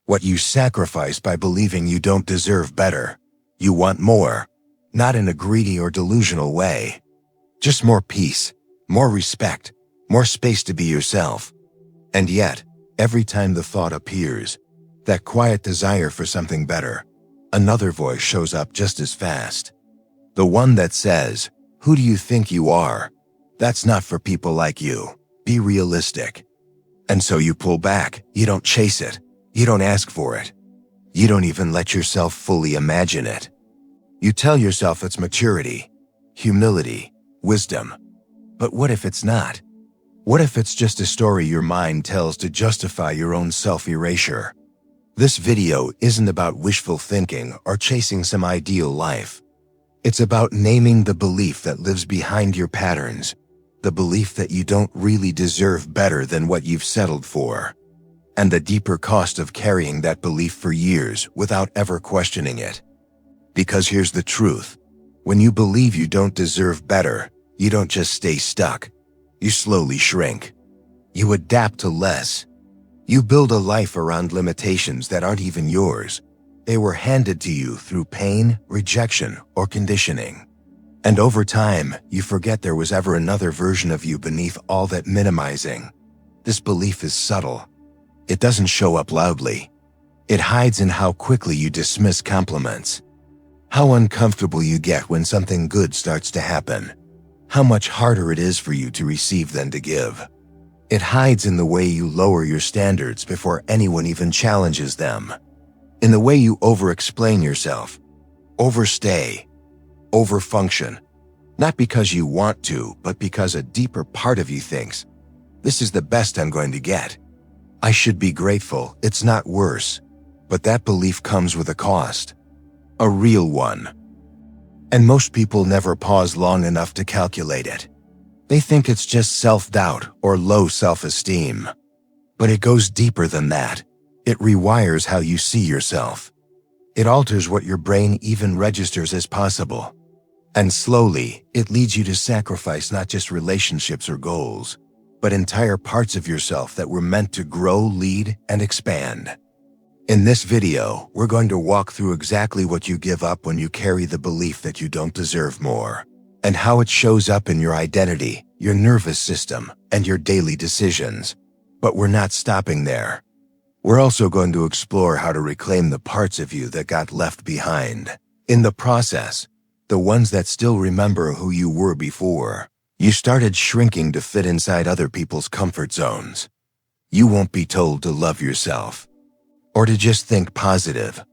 What you sacrifice by believing you don't deserve better. You want more, not in a greedy or delusional way. Just more peace, more respect, more space to be yourself. And yet, every time the thought appears, that quiet desire for something better, another voice shows up just as fast. The one that says, "Who do you think you are? That's not for people like you. Be realistic." And so you pull back. You don't chase it. You don't ask for it. You don't even let yourself fully imagine it. You tell yourself it's maturity, humility, wisdom. But what if it's not? What if it's just a story your mind tells to justify your own self-erasure? This video isn't about wishful thinking or chasing some ideal life. It's about naming the belief that lives behind your patterns, the belief that you don't really deserve better than what you've settled for, and the deeper cost of carrying that belief for years without ever questioning it. Because here's the truth. When you believe you don't deserve better, you don't just stay stuck. You slowly shrink. You adapt to less. You build a life around limitations that aren't even yours. They were handed to you through pain, rejection, or conditioning. And over time, you forget there was ever another version of you beneath all that minimizing. This belief is subtle. It doesn't show up loudly. It hides in how quickly you dismiss compliments. How uncomfortable you get when something good starts to happen. How much harder it is for you to receive than to give. It hides in the way you lower your standards before anyone even challenges them. In the way you over-explain yourself, overstay, overfunction. Not because you want to, but because a deeper part of you thinks, this is the best I'm going to get. I should be grateful, it's not worse. But that belief comes with a cost. A real one. And most people never pause long enough to calculate it. They think it's just self-doubt or low self-esteem. But it goes deeper than that. It rewires how you see yourself. It alters what your brain even registers as possible. And slowly, it leads you to sacrifice not just relationships or goals, but entire parts of yourself that were meant to grow, lead, and expand. In this video, we're going to walk through exactly what you give up when you carry the belief that you don't deserve more, and how it shows up in your identity, your nervous system, and your daily decisions. But we're not stopping there. We're also going to explore how to reclaim the parts of you that got left behind. In the process, the ones that still remember who you were before. You started shrinking to fit inside other people's comfort zones. You won't be told to love yourself, or to just think positive.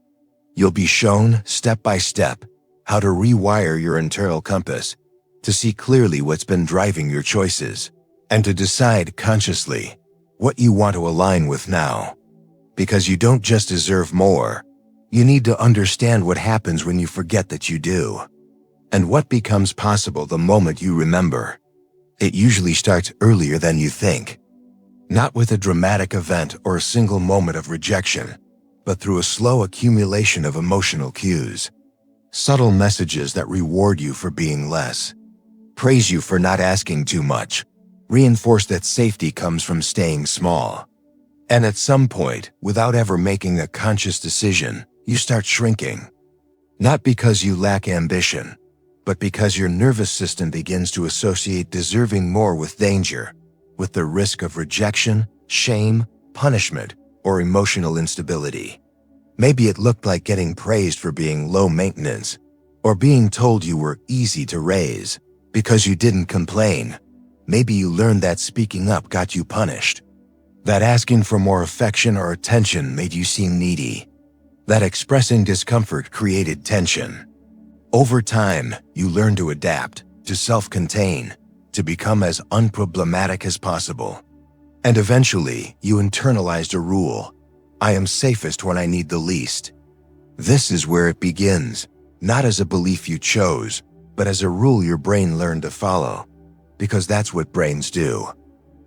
You'll be shown, step by step, how to rewire your internal compass, to see clearly what's been driving your choices, and to decide consciously what you want to align with now. Because you don't just deserve more, you need to understand what happens when you forget that you do, and what becomes possible the moment you remember. It usually starts earlier than you think. Not with a dramatic event or a single moment of rejection, but through a slow accumulation of emotional cues. Subtle messages that reward you for being less, praise you for not asking too much, reinforce that safety comes from staying small. And at some point, without ever making a conscious decision, you start shrinking. Not because you lack ambition, but because your nervous system begins to associate deserving more with danger, with the risk of rejection, shame, punishment, or emotional instability. Maybe it looked like getting praised for being low maintenance, or being told you were easy to raise because you didn't complain. Maybe you learned that speaking up got you punished, that asking for more affection or attention made you seem needy, that expressing discomfort created tension. Over time, you learn to adapt, to self-contain, to become as unproblematic as possible. And eventually, you internalized a rule: I am safest when I need the least. This is where it begins, not as a belief you chose, but as a rule your brain learned to follow. Because that's what brains do.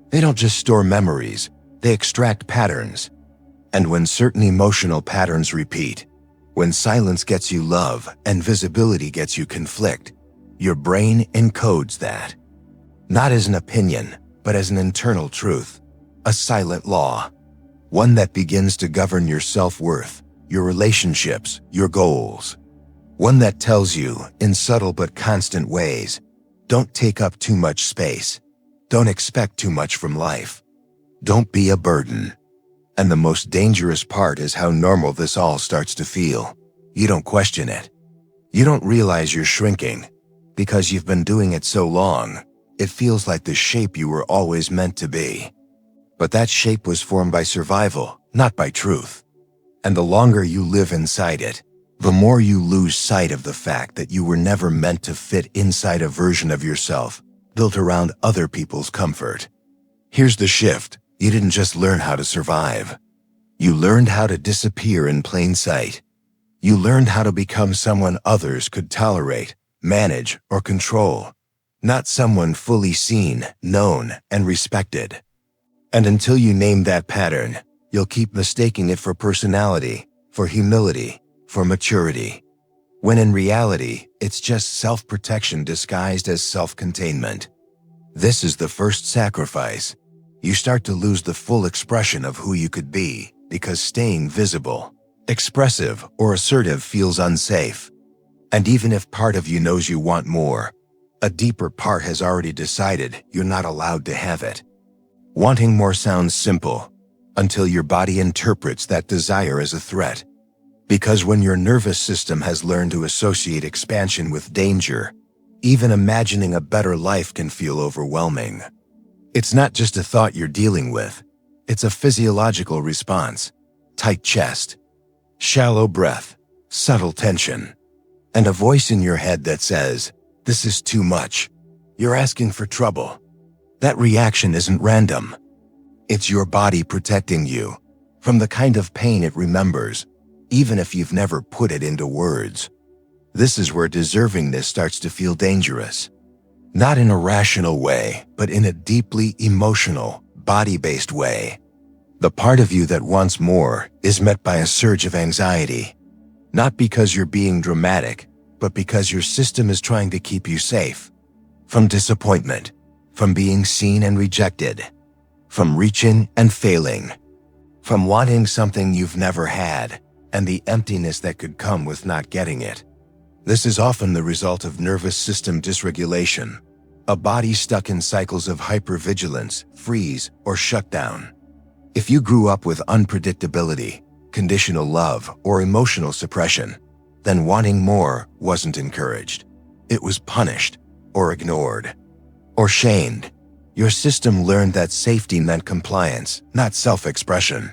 They don't just store memories, they extract patterns. And when certain emotional patterns repeat, when silence gets you love and visibility gets you conflict, your brain encodes that. Not as an opinion, but as an internal truth, a silent law. One that begins to govern your self-worth, your relationships, your goals. One that tells you, in subtle but constant ways, don't take up too much space. Don't expect too much from life. Don't be a burden. And the most dangerous part is how normal this all starts to feel. You don't question it. You don't realize you're shrinking. Because you've been doing it so long, it feels like the shape you were always meant to be. But that shape was formed by survival, not by truth. And the longer you live inside it, the more you lose sight of the fact that you were never meant to fit inside a version of yourself built around other people's comfort. Here's the shift. You didn't just learn how to survive. You learned how to disappear in plain sight. You learned how to become someone others could tolerate, manage, or control. Not someone fully seen, known, and respected. And until you name that pattern, you'll keep mistaking it for personality, for humility, for maturity. When in reality, it's just self-protection disguised as self-containment. This is the first sacrifice. You start to lose the full expression of who you could be because staying visible, expressive, or assertive feels unsafe. And even if part of you knows you want more, a deeper part has already decided you're not allowed to have it. Wanting more sounds simple, until your body interprets that desire as a threat. Because when your nervous system has learned to associate expansion with danger, even imagining a better life can feel overwhelming. It's not just a thought you're dealing with, it's a physiological response. Tight chest, shallow breath, subtle tension, and a voice in your head that says, "This is too much. You're asking for trouble." That reaction isn't random. It's your body protecting you from the kind of pain it remembers, even if you've never put it into words. This is where deservingness starts to feel dangerous. Not in a rational way, but in a deeply emotional, body-based way. The part of you that wants more is met by a surge of anxiety. Not because you're being dramatic, but because your system is trying to keep you safe. From disappointment, from being seen and rejected, from reaching and failing, from wanting something you've never had, and the emptiness that could come with not getting it. This is often the result of nervous system dysregulation, a body stuck in cycles of hypervigilance, freeze, or shutdown. If you grew up with unpredictability, conditional love, or emotional suppression, then wanting more wasn't encouraged. It was punished, or ignored, or shamed. Your system learned that safety meant compliance, not self-expression.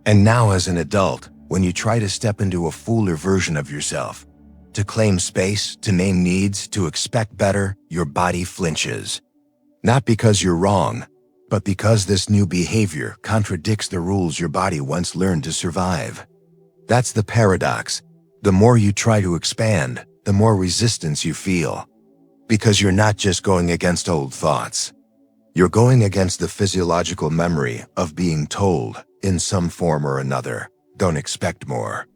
And now as an adult, when you try to step into a fuller version of yourself, to claim space, to name needs, to expect better, your body flinches. Not because you're wrong, but because this new behavior contradicts the rules your body once learned to survive. That's the paradox. The more you try to expand, the more resistance you feel. Because you're not just going against old thoughts. You're going against the physiological memory of being told, in some form or another, don't expect more.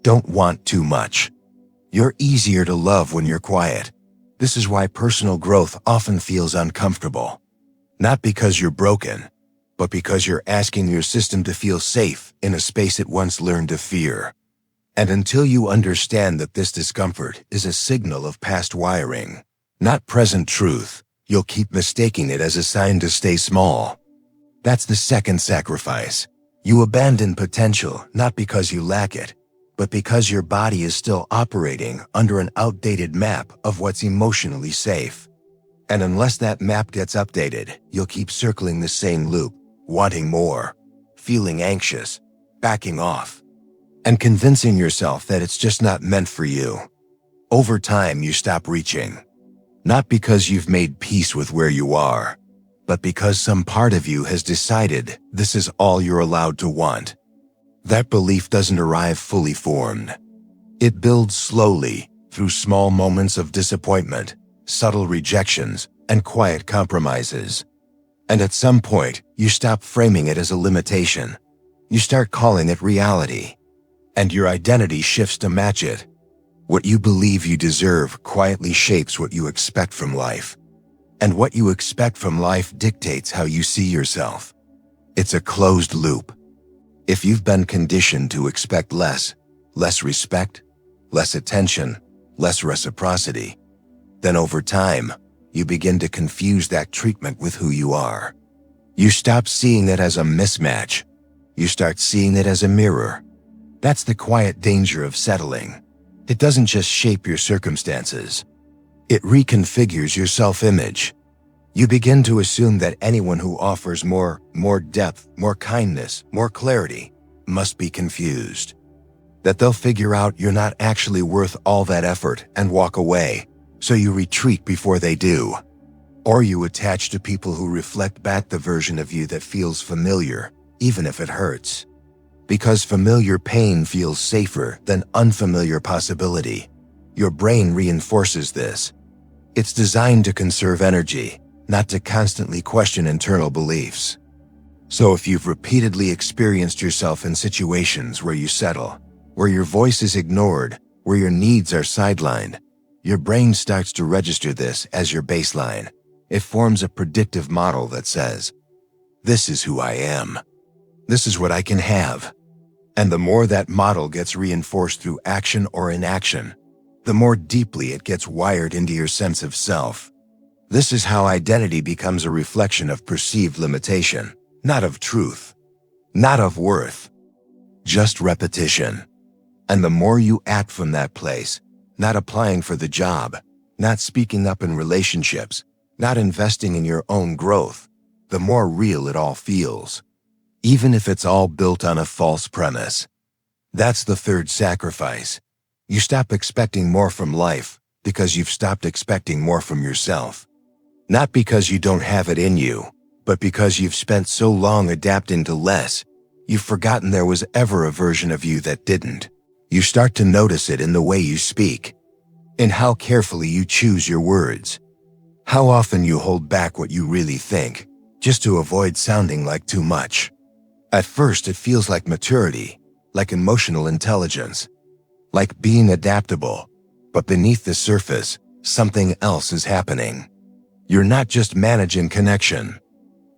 Don't want too much. You're easier to love when you're quiet. This is why personal growth often feels uncomfortable. Not because you're broken, but because you're asking your system to feel safe in a space it once learned to fear. And until you understand that this discomfort is a signal of past wiring, not present truth, you'll keep mistaking it as a sign to stay small. That's the second sacrifice. You abandon potential not because you lack it, but because your body is still operating under an outdated map of what's emotionally safe. And unless that map gets updated, you'll keep circling the same loop, wanting more, feeling anxious, backing off, and convincing yourself that it's just not meant for you. Over time, you stop reaching. Not because you've made peace with where you are, but because some part of you has decided this is all you're allowed to want. That belief doesn't arrive fully formed. It builds slowly through small moments of disappointment, subtle rejections, and quiet compromises. And at some point, you stop framing it as a limitation. You start calling it reality. And your identity shifts to match it. What you believe you deserve quietly shapes what you expect from life. And what you expect from life dictates how you see yourself. It's a closed loop. If you've been conditioned to expect less respect, less attention, less reciprocity, then over time, you begin to confuse that treatment with who you are. You stop seeing it as a mismatch. You start seeing it as a mirror. That's the quiet danger of settling. It doesn't just shape your circumstances. It reconfigures your self-image. You begin to assume that anyone who offers more depth, more kindness, more clarity must be confused. That they'll figure out you're not actually worth all that effort and walk away, so you retreat before they do. Or you attach to people who reflect back the version of you that feels familiar, even if it hurts. Because familiar pain feels safer than unfamiliar possibility. Your brain reinforces this. It's designed to conserve energy, not to constantly question internal beliefs. So if you've repeatedly experienced yourself in situations where you settle, where your voice is ignored, where your needs are sidelined, your brain starts to register this as your baseline. It forms a predictive model that says, "This is who I am. This is what I can have." And the more that model gets reinforced through action or inaction, the more deeply it gets wired into your sense of self. This is how identity becomes a reflection of perceived limitation, not of truth, not of worth, just repetition. And the more you act from that place, not applying for the job, not speaking up in relationships, not investing in your own growth, the more real it all feels, even if it's all built on a false premise. That's the third sacrifice. You stop expecting more from life because you've stopped expecting more from yourself. Not because you don't have it in you, but because you've spent so long adapting to less, you've forgotten there was ever a version of you that didn't. You start to notice it in the way you speak, in how carefully you choose your words, how often you hold back what you really think, just to avoid sounding like too much. At first, it feels like maturity, like emotional intelligence, like being adaptable, but beneath the surface, something else is happening. You're not just managing connection.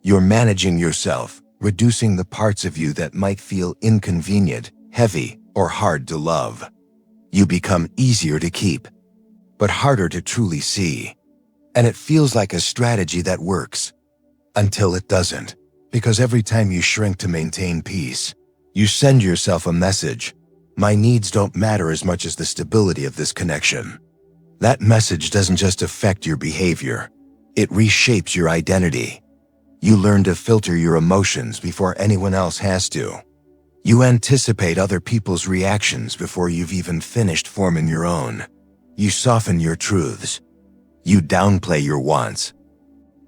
You're managing yourself, reducing the parts of you that might feel inconvenient, heavy, or hard to love. You become easier to keep, but harder to truly see. And it feels like a strategy that works, until it doesn't, because every time you shrink to maintain peace, you send yourself a message. My needs don't matter as much as the stability of this connection. That message doesn't just affect your behavior, it reshapes your identity. You learn to filter your emotions before anyone else has to. You anticipate other people's reactions before you've even finished forming your own. You soften your truths. You downplay your wants.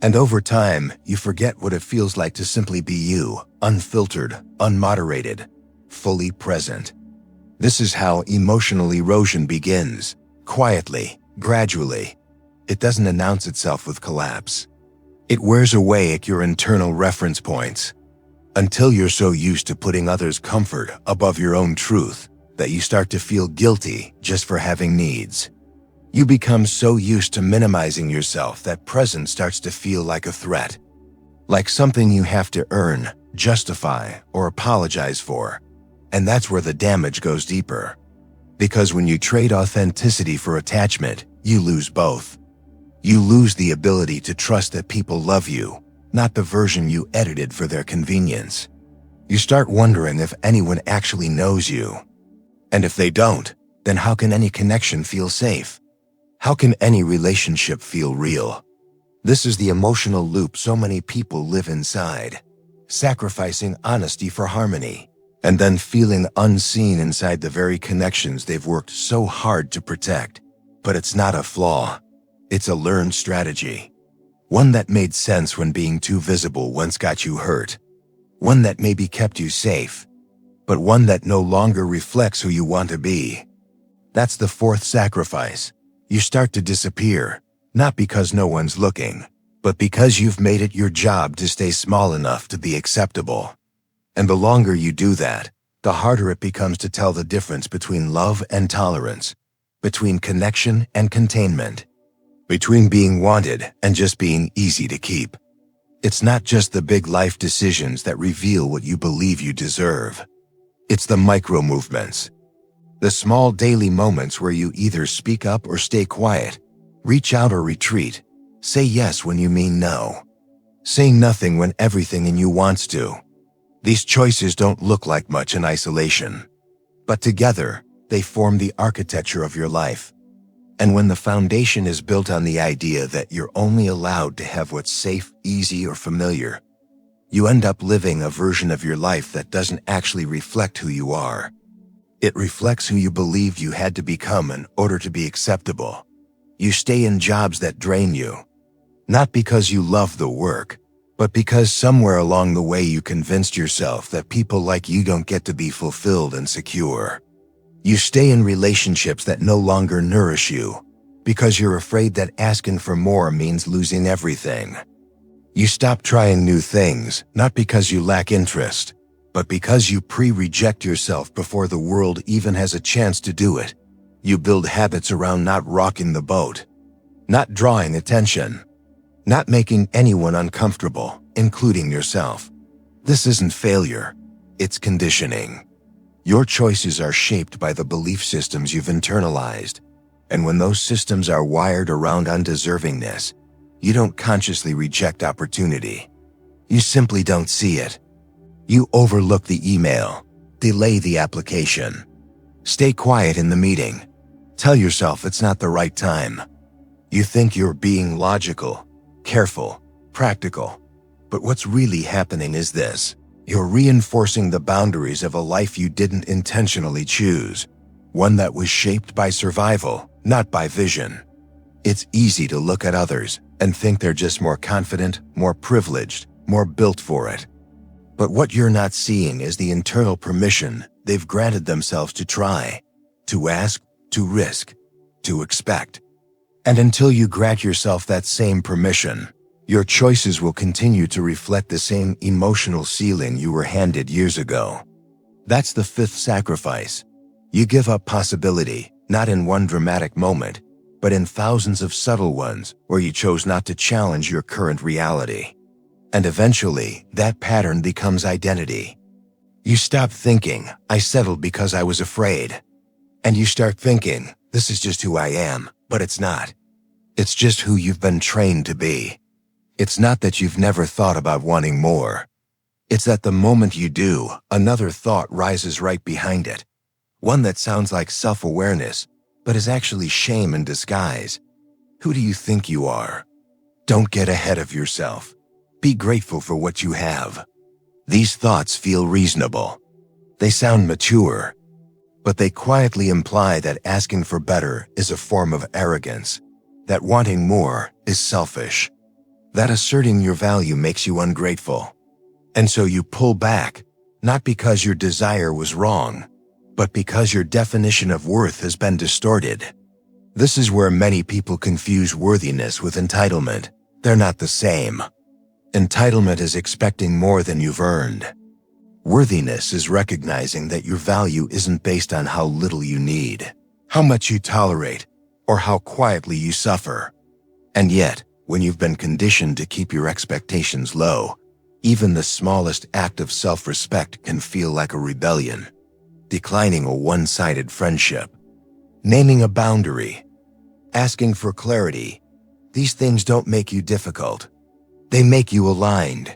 And over time, you forget what it feels like to simply be you, unfiltered, unmoderated, fully present. This is how emotional erosion begins, quietly, gradually. It doesn't announce itself with collapse. It wears away at your internal reference points, until you're so used to putting others' comfort above your own truth that you start to feel guilty just for having needs. You become so used to minimizing yourself that presence starts to feel like a threat, like something you have to earn, justify, or apologize for. And that's where the damage goes deeper. Because when you trade authenticity for attachment, you lose both. You lose the ability to trust that people love you, not the version you edited for their convenience. You start wondering if anyone actually knows you. And if they don't, then how can any connection feel safe? How can any relationship feel real? This is the emotional loop so many people live inside, sacrificing honesty for harmony, and then feeling unseen inside the very connections they've worked so hard to protect. But it's not a flaw. It's a learned strategy. One that made sense when being too visible once got you hurt. One that maybe kept you safe, but one that no longer reflects who you want to be. That's the fourth sacrifice. You start to disappear, not because no one's looking, but because you've made it your job to stay small enough to be acceptable. And the longer you do that, the harder it becomes to tell the difference between love and tolerance, between connection and containment, between being wanted and just being easy to keep. It's not just the big life decisions that reveal what you believe you deserve. It's the micro movements. The small daily moments where you either speak up or stay quiet, reach out or retreat, say yes when you mean no, say nothing when everything in you wants to. These choices don't look like much in isolation, but together, they form the architecture of your life. And when the foundation is built on the idea that you're only allowed to have what's safe, easy, or familiar, you end up living a version of your life that doesn't actually reflect who you are. It reflects who you believed you had to become in order to be acceptable. You stay in jobs that drain you, not because you love the work, but because somewhere along the way you convinced yourself that people like you don't get to be fulfilled and secure. You stay in relationships that no longer nourish you, because you're afraid that asking for more means losing everything. You stop trying new things, not because you lack interest, but because you pre-reject yourself before the world even has a chance to do it. You build habits around not rocking the boat, not drawing attention, not making anyone uncomfortable, including yourself. This isn't failure, it's conditioning. Your choices are shaped by the belief systems you've internalized, and when those systems are wired around undeservingness, you don't consciously reject opportunity. You simply don't see it. You overlook the email, delay the application, stay quiet in the meeting, tell yourself it's not the right time. You think you're being logical, careful, practical, but what's really happening is this. You're reinforcing the boundaries of a life you didn't intentionally choose, one that was shaped by survival, not by vision. It's easy to look at others and think they're just more confident, more privileged, more built for it. But what you're not seeing is the internal permission they've granted themselves to try, to ask, to risk, to expect. And until you grant yourself that same permission, your choices will continue to reflect the same emotional ceiling you were handed years ago. That's the fifth sacrifice. You give up possibility, not in one dramatic moment, but in thousands of subtle ones where you chose not to challenge your current reality. And eventually, that pattern becomes identity. You stop thinking, I settled because I was afraid. And you start thinking, this is just who I am, but it's not. It's just who you've been trained to be. It's not that you've never thought about wanting more. It's that the moment you do, another thought rises right behind it. One that sounds like self-awareness, but is actually shame in disguise. Who do you think you are? Don't get ahead of yourself. Be grateful for what you have. These thoughts feel reasonable. They sound mature, but they quietly imply that asking for better is a form of arrogance, that wanting more is selfish, that asserting your value makes you ungrateful. And so you pull back, not because your desire was wrong, but because your definition of worth has been distorted. This is where many people confuse worthiness with entitlement. They're not the same. Entitlement is expecting more than you've earned. Worthiness is recognizing that your value isn't based on how little you need, how much you tolerate, or how quietly you suffer. And yet, when you've been conditioned to keep your expectations low, even the smallest act of self-respect can feel like a rebellion. Declining a one-sided friendship, naming a boundary, asking for clarity, these things don't make you difficult. They make you aligned.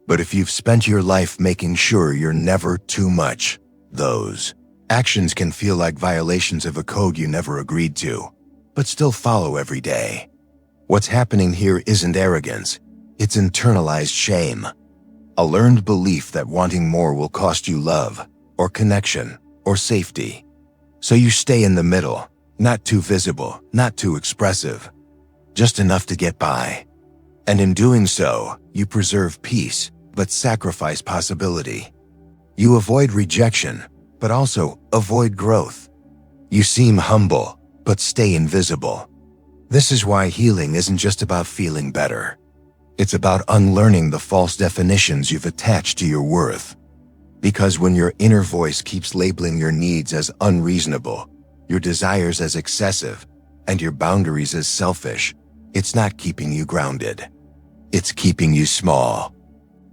But if you've spent your life making sure you're never too much, those actions can feel like violations of a code you never agreed to, but still follow every day. What's happening here isn't arrogance, it's internalized shame. A learned belief that wanting more will cost you love, or connection, or safety. So you stay in the middle, not too visible, not too expressive, just enough to get by. And in doing so, you preserve peace, but sacrifice possibility. You avoid rejection, but also avoid growth. You seem humble, but stay invisible. This is why healing isn't just about feeling better. It's about unlearning the false definitions you've attached to your worth. Because when your inner voice keeps labeling your needs as unreasonable, your desires as excessive, and your boundaries as selfish, it's not keeping you grounded. It's keeping you small.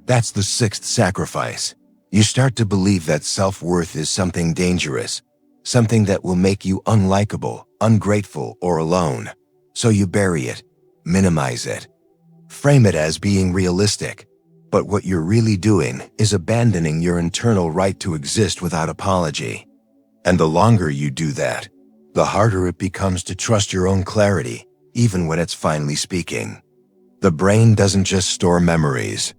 That's the sixth sacrifice. You start to believe that self-worth is something dangerous, something that will make you unlikable, ungrateful, or alone. So you bury it, minimize it, frame it as being realistic. But what you're really doing is abandoning your internal right to exist without apology. And the longer you do that, the harder it becomes to trust your own clarity, even when it's finally speaking. The brain doesn't just store memories.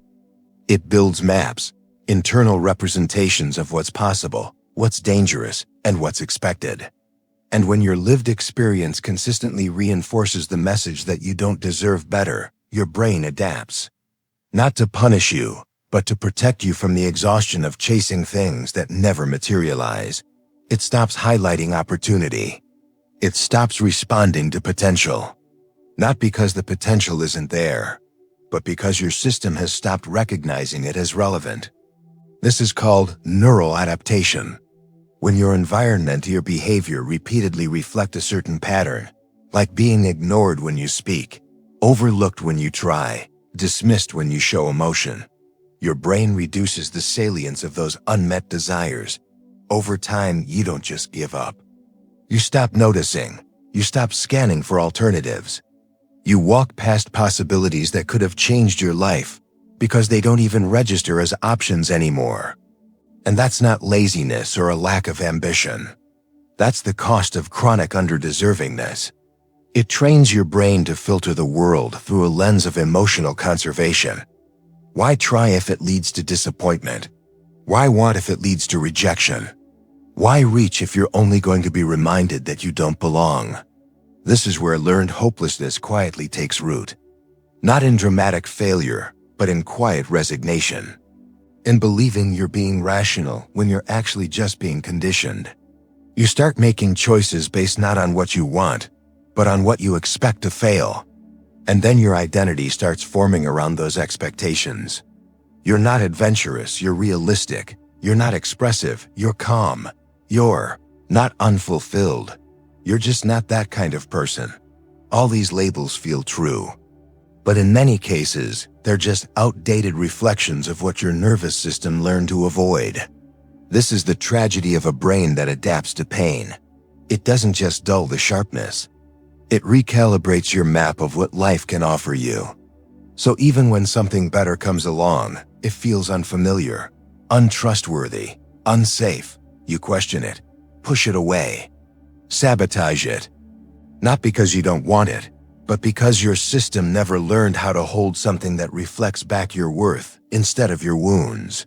It builds maps, internal representations of what's possible, what's dangerous, and what's expected. And when your lived experience consistently reinforces the message that you don't deserve better, your brain adapts. Not to punish you, but to protect you from the exhaustion of chasing things that never materialize. It stops highlighting opportunity. It stops responding to potential. Not because the potential isn't there, but because your system has stopped recognizing it as relevant. This is called neural adaptation. When your environment or your behavior repeatedly reflect a certain pattern, like being ignored when you speak, overlooked when you try, dismissed when you show emotion, your brain reduces the salience of those unmet desires. Over time, you don't just give up. You stop noticing. You stop scanning for alternatives. You walk past possibilities that could have changed your life because they don't even register as options anymore. And that's not laziness or a lack of ambition. That's the cost of chronic underdeservingness. It trains your brain to filter the world through a lens of emotional conservation. Why try if it leads to disappointment? Why want if it leads to rejection? Why reach if you're only going to be reminded that you don't belong? This is where learned hopelessness quietly takes root. Not in dramatic failure, but in quiet resignation. In believing you're being rational when you're actually just being conditioned. You start making choices based not on what you want, but on what you expect to fail. And then your identity starts forming around those expectations. You're not adventurous, you're realistic. You're not expressive, you're calm. You're not unfulfilled. You're just not that kind of person. All these labels feel true. But in many cases, they're just outdated reflections of what your nervous system learned to avoid. This is the tragedy of a brain that adapts to pain. It doesn't just dull the sharpness. It recalibrates your map of what life can offer you. So even when something better comes along, it feels unfamiliar, untrustworthy, unsafe. You question it, push it away, sabotage it. Not because you don't want it, but because your system never learned how to hold something that reflects back your worth instead of your wounds.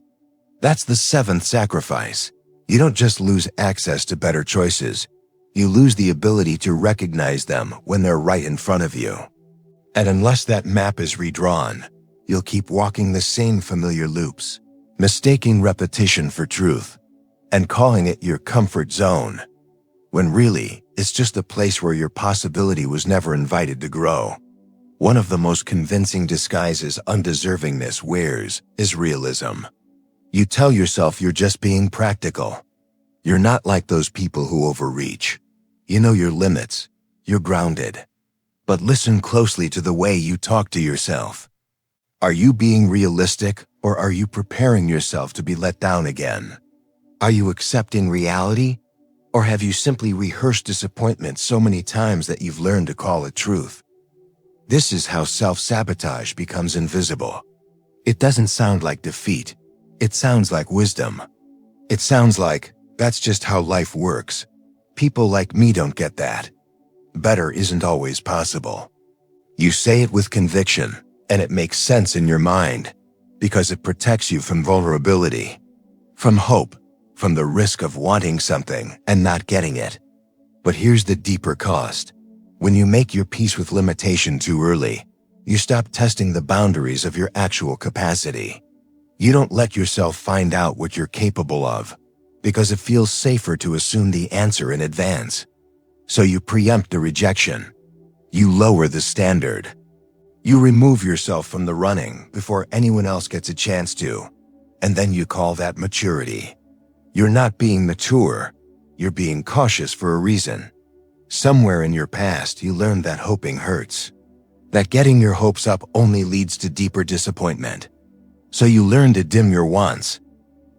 That's the seventh sacrifice. You don't just lose access to better choices. You lose the ability to recognize them when they're right in front of you. And unless that map is redrawn, you'll keep walking the same familiar loops, mistaking repetition for truth, and calling it your comfort zone, when really, it's just a place where your possibility was never invited to grow. One of the most convincing disguises undeservingness wears is realism. You tell yourself you're just being practical. You're not like those people who overreach. You know your limits. You're grounded. But listen closely to the way you talk to yourself. Are you being realistic, or are you preparing yourself to be let down again? Are you accepting reality, or have you simply rehearsed disappointment so many times that you've learned to call it truth? This is how self-sabotage becomes invisible. It doesn't sound like defeat. It sounds like wisdom. It sounds like, that's just how life works. People like me don't get that. Better isn't always possible. You say it with conviction, and it makes sense in your mind, because it protects you from vulnerability, from hope, from the risk of wanting something and not getting it. But here's the deeper cost. When you make your peace with limitation too early, you stop testing the boundaries of your actual capacity. You don't let yourself find out what you're capable of, because it feels safer to assume the answer in advance. So you preempt the rejection. You lower the standard. You remove yourself from the running before anyone else gets a chance to, and then you call that maturity. You're not being mature, you're being cautious for a reason. Somewhere in your past, you learned that hoping hurts, that getting your hopes up only leads to deeper disappointment. So you learn to dim your wants.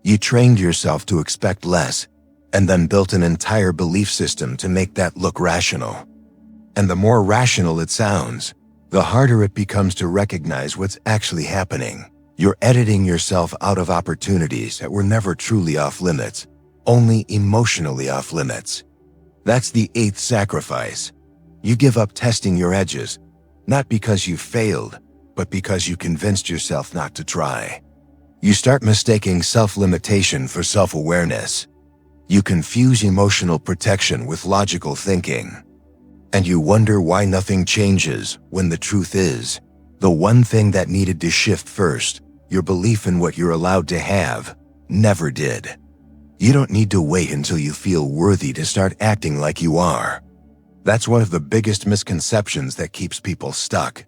You trained yourself to expect less, and then built an entire belief system to make that look rational. And the more rational it sounds, the harder it becomes to recognize what's actually happening. You're editing yourself out of opportunities that were never truly off limits, only emotionally off limits. That's the eighth sacrifice. You give up testing your edges, not because you failed, but because you convinced yourself not to try. You start mistaking self-limitation for self-awareness. You confuse emotional protection with logical thinking. And you wonder why nothing changes, when the truth is, the one thing that needed to shift first, your belief in what you're allowed to have, never did. You don't need to wait until you feel worthy to start acting like you are. That's one of the biggest misconceptions that keeps people stuck.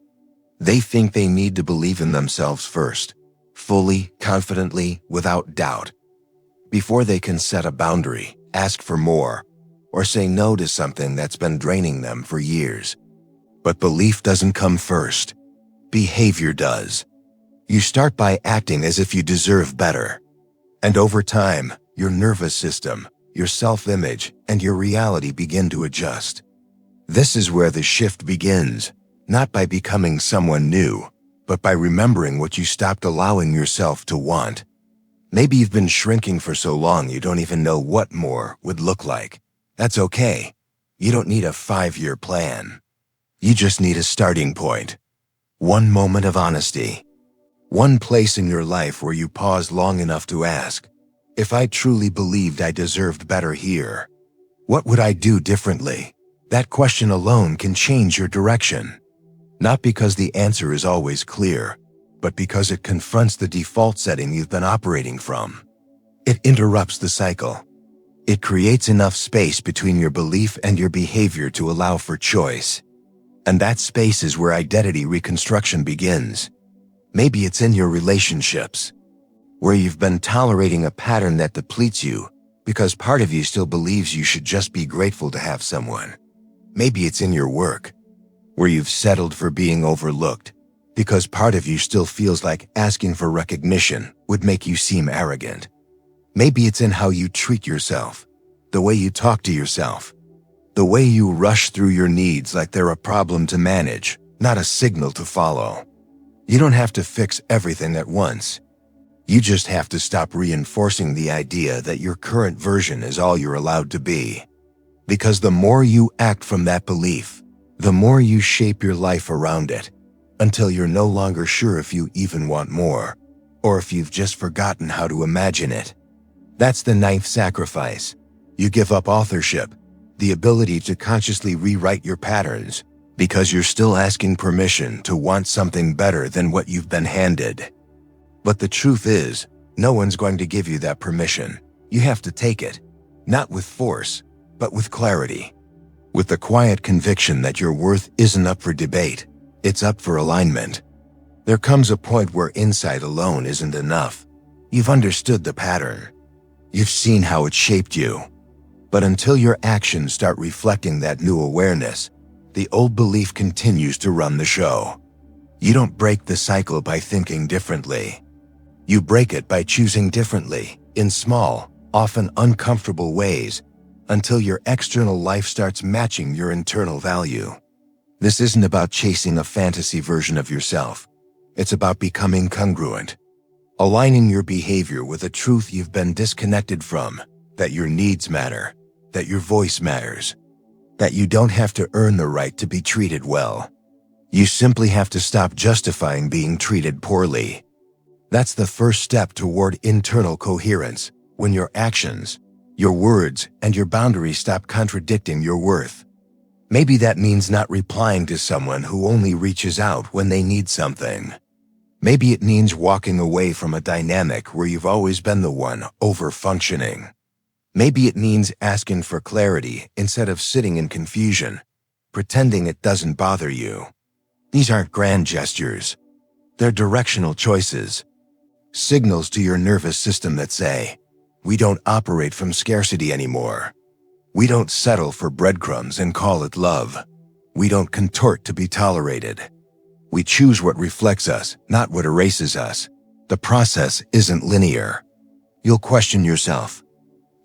They think they need to believe in themselves first, fully, confidently, without doubt, before they can set a boundary, ask for more, or say no to something that's been draining them for years. But belief doesn't come first. Behavior does. You start by acting as if you deserve better. And over time, your nervous system, your self-image, and your reality begin to adjust. This is where the shift begins, not by becoming someone new, but by remembering what you stopped allowing yourself to want. Maybe you've been shrinking for so long you don't even know what more would look like. That's okay. You don't need a 5-year plan. You just need a starting point. One moment of honesty. One place in your life where you pause long enough to ask, if I truly believed I deserved better here, what would I do differently? That question alone can change your direction. Not because the answer is always clear, but because it confronts the default setting you've been operating from. It interrupts the cycle. It creates enough space between your belief and your behavior to allow for choice. And that space is where identity reconstruction begins. Maybe it's in your relationships, where you've been tolerating a pattern that depletes you because part of you still believes you should just be grateful to have someone. Maybe it's in your work, where you've settled for being overlooked because part of you still feels like asking for recognition would make you seem arrogant. Maybe it's in how you treat yourself, the way you talk to yourself, the way you rush through your needs like they're a problem to manage, not a signal to follow. You don't have to fix everything at once. You just have to stop reinforcing the idea that your current version is all you're allowed to be. Because the more you act from that belief, the more you shape your life around it, until you're no longer sure if you even want more, or if you've just forgotten how to imagine it. That's the ninth sacrifice. You give up authorship, the ability to consciously rewrite your patterns, because you're still asking permission to want something better than what you've been handed. But the truth is, no one's going to give you that permission. You have to take it, not with force, but with clarity. With the quiet conviction that your worth isn't up for debate, it's up for alignment. There comes a point where insight alone isn't enough. You've understood the pattern. You've seen how it shaped you. But until your actions start reflecting that new awareness, the old belief continues to run the show. You don't break the cycle by thinking differently. You break it by choosing differently, in small, often uncomfortable ways, until your external life starts matching your internal value. This isn't about chasing a fantasy version of yourself. It's about becoming congruent, aligning your behavior with a truth you've been disconnected from, that your needs matter, that your voice matters, that you don't have to earn the right to be treated well. You simply have to stop justifying being treated poorly. That's the first step toward internal coherence, when your actions, your words, and your boundaries stop contradicting your worth. Maybe that means not replying to someone who only reaches out when they need something. Maybe it means walking away from a dynamic where you've always been the one over-functioning. Maybe it means asking for clarity instead of sitting in confusion, pretending it doesn't bother you. These aren't grand gestures. They're directional choices. Signals to your nervous system that say, we don't operate from scarcity anymore. We don't settle for breadcrumbs and call it love. We don't contort to be tolerated. We choose what reflects us, not what erases us. The process isn't linear. You'll question yourself.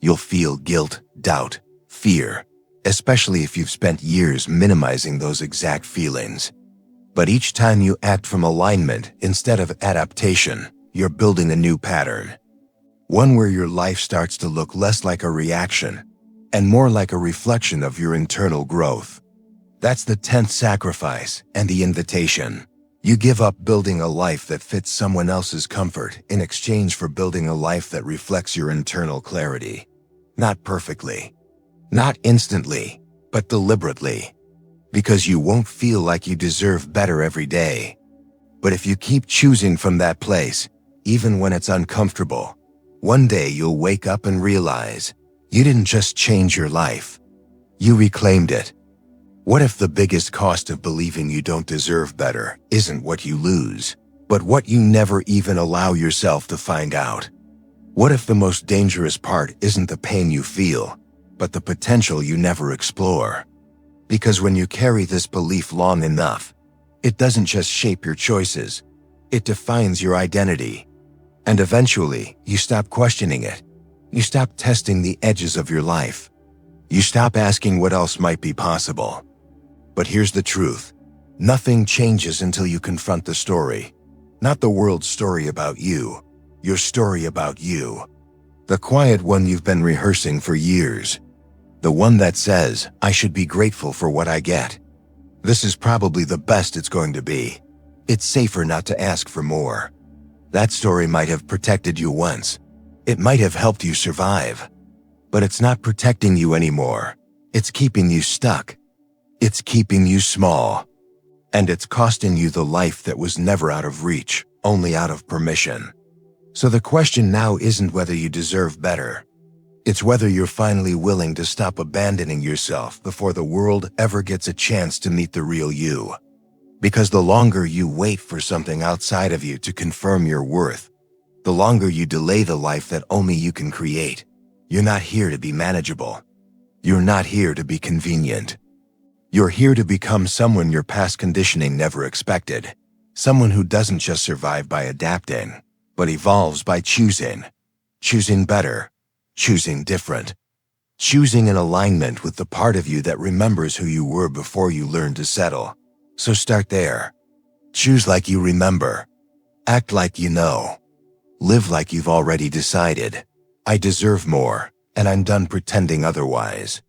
You'll feel guilt, doubt, fear, especially if you've spent years minimizing those exact feelings. But each time you act from alignment instead of adaptation, you're building a new pattern. One where your life starts to look less like a reaction and more like a reflection of your internal growth. That's the 10th sacrifice and the invitation. You give up building a life that fits someone else's comfort in exchange for building a life that reflects your internal clarity. Not perfectly, not instantly, but deliberately. Because you won't feel like you deserve better every day. But if you keep choosing from that place, even when it's uncomfortable, one day you'll wake up and realize you didn't just change your life. You reclaimed it. What if the biggest cost of believing you don't deserve better isn't what you lose, but what you never even allow yourself to find out? What if the most dangerous part isn't the pain you feel, but the potential you never explore? Because when you carry this belief long enough, it doesn't just shape your choices, it defines your identity. And eventually, you stop questioning it. You stop testing the edges of your life. You stop asking what else might be possible. But here's the truth. Nothing changes until you confront the story. Not the world's story about you, your story about you. The quiet one you've been rehearsing for years. The one that says, I should be grateful for what I get. This is probably the best it's going to be. It's safer not to ask for more. That story might have protected you once. It might have helped you survive. But it's not protecting you anymore. It's keeping you stuck. It's keeping you small. And it's costing you the life that was never out of reach, only out of permission. So the question now isn't whether you deserve better. It's whether you're finally willing to stop abandoning yourself before the world ever gets a chance to meet the real you. Because the longer you wait for something outside of you to confirm your worth, the longer you delay the life that only you can create. You're not here to be manageable. You're not here to be convenient. You're here to become someone your past conditioning never expected. Someone who doesn't just survive by adapting, but evolves by choosing. Choosing better. Choosing different. Choosing in alignment with the part of you that remembers who you were before you learned to settle. So start there. Choose like you remember. Act like you know. Live like you've already decided. I deserve more, and I'm done pretending otherwise.